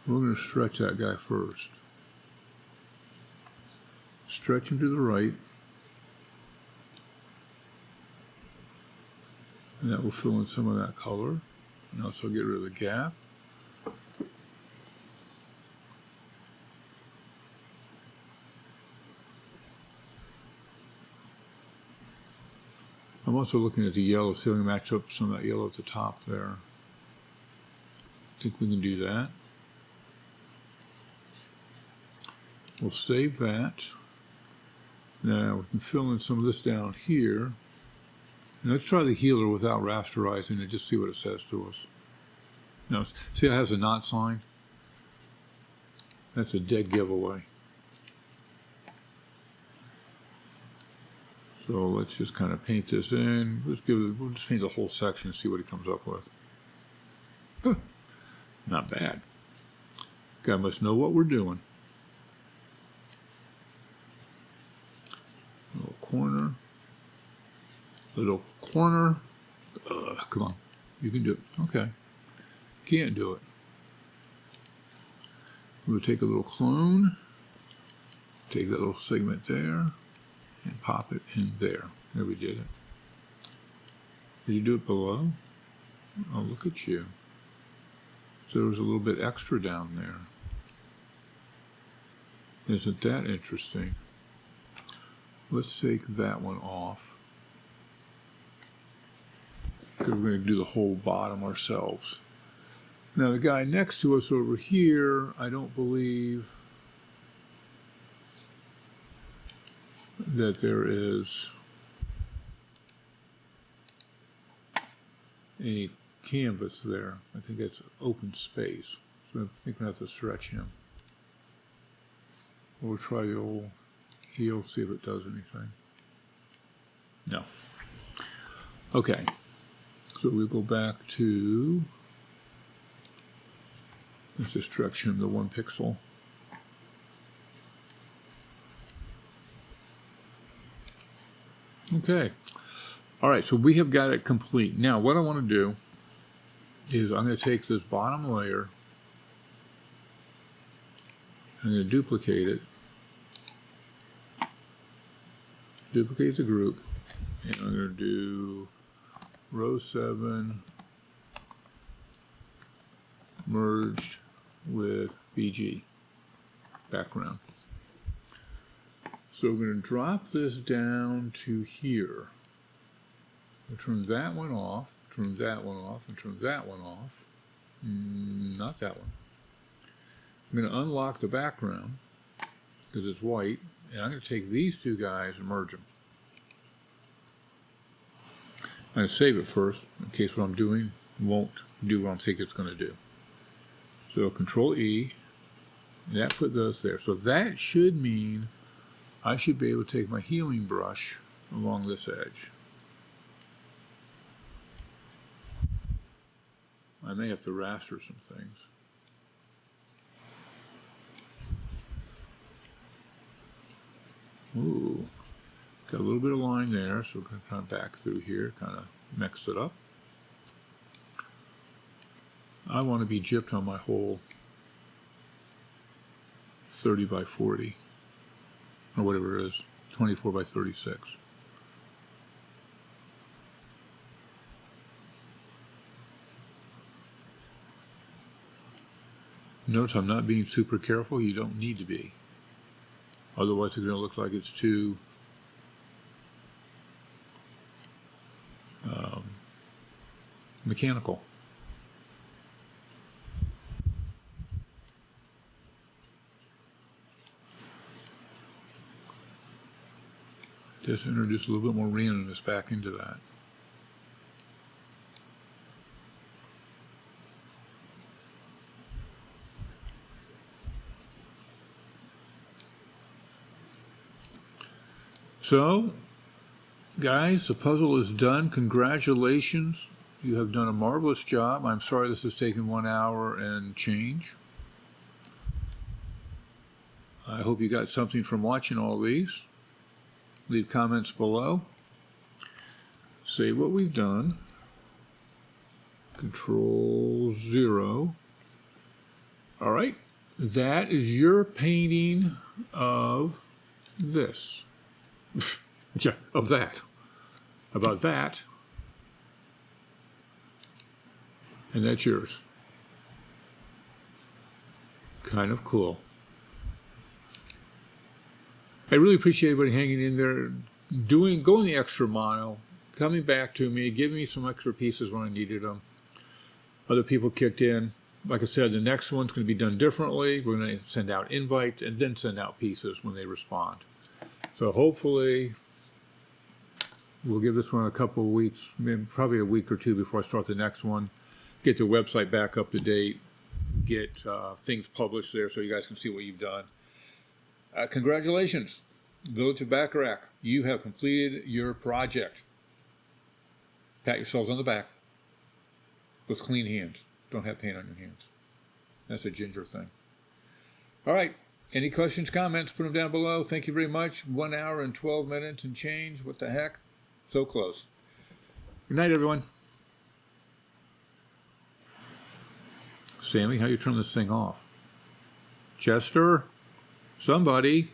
we're going to stretch that guy first. Stretch him to the right. And that will fill in some of that color. And also get rid of the gap. I'm also looking at the yellow, see if we can match up some of that yellow at the top there. I think we can do that. We'll save that. Now we can fill in some of this down here. And let's try the healer without rasterizing and just see what it says to us. Now, see how it has a not sign? That's a dead giveaway. So let's just kind of paint this in. We'll just paint the whole section and see what he comes up with. Huh, not bad. Guy must know what we're doing. Little corner. Little corner. Come on. You can do it. Okay. Can't do it. We'll take a little clone. Take that little segment there. And pop it in there. There, we did it. Did you do it below? Oh, look at you. So there was a little bit extra down there. Isn't that interesting? Let's take that one off. Because we're going to do the whole bottom ourselves. Now the guy next to us over here, I don't believe that there is any canvas there. I think it's open space. So I think we have to stretch him. We'll try the old heel, see if it does anything. No. Okay. So we'll go back to, let's just stretch him to 1 pixel. Okay. All right, so we have got it complete. Now, what I want to do is I'm going to take this bottom layer, I'm going to duplicate it, duplicate the group, and I'm going to do row 7 merged with BG background. So we're going to drop this down to here. We'll turn that one off, turn that one off, and turn that one off. Not that one. I'm going to unlock the background because it's white, and I'm going to take these two guys and merge them. I'm going to save it first in case what I'm doing won't do what I'm thinking it's going to do. So Control E, and that put those there. So that should mean I should be able to take my healing brush along this edge. I may have to raster some things. Ooh, got a little bit of line there, so we're going to kind of back through here, kind of mix it up. I want to be gypped on my whole 30 by 40. Or whatever it is. 24 by 36. Notice I'm not being super careful. You don't need to be. Otherwise, it's going to look like it's too mechanical. Just introduce a little bit more randomness back into that. So, guys, the puzzle is done. Congratulations. You have done a marvelous job. I'm sorry this has taken 1 hour and change. I hope you got something from watching all these. Leave comments below. Say what we've done. Control 0. All right. That is your painting of this. Yeah, of that. About that. And that's yours. Kind of cool. I really appreciate everybody hanging in there, going the extra mile, coming back to me, giving me some extra pieces when I needed them. Other people kicked in. Like I said, the next one's going to be done differently. We're going to send out invites and then send out pieces when they respond. So hopefully we'll give this one a couple of weeks, maybe probably a week or two before I start the next one. Get the website back up to date, get things published there so you guys can see what you've done. Congratulations, Village of Bacarak. You have completed your project. Pat yourselves on the back with clean hands. Don't have paint on your hands. That's a ginger thing. All right. Any questions, comments, put them down below. Thank you very much. 1 hour and 12 minutes and change. What the heck? So close. Good night, everyone. Sammy, how you turn this thing off? Chester? Somebody.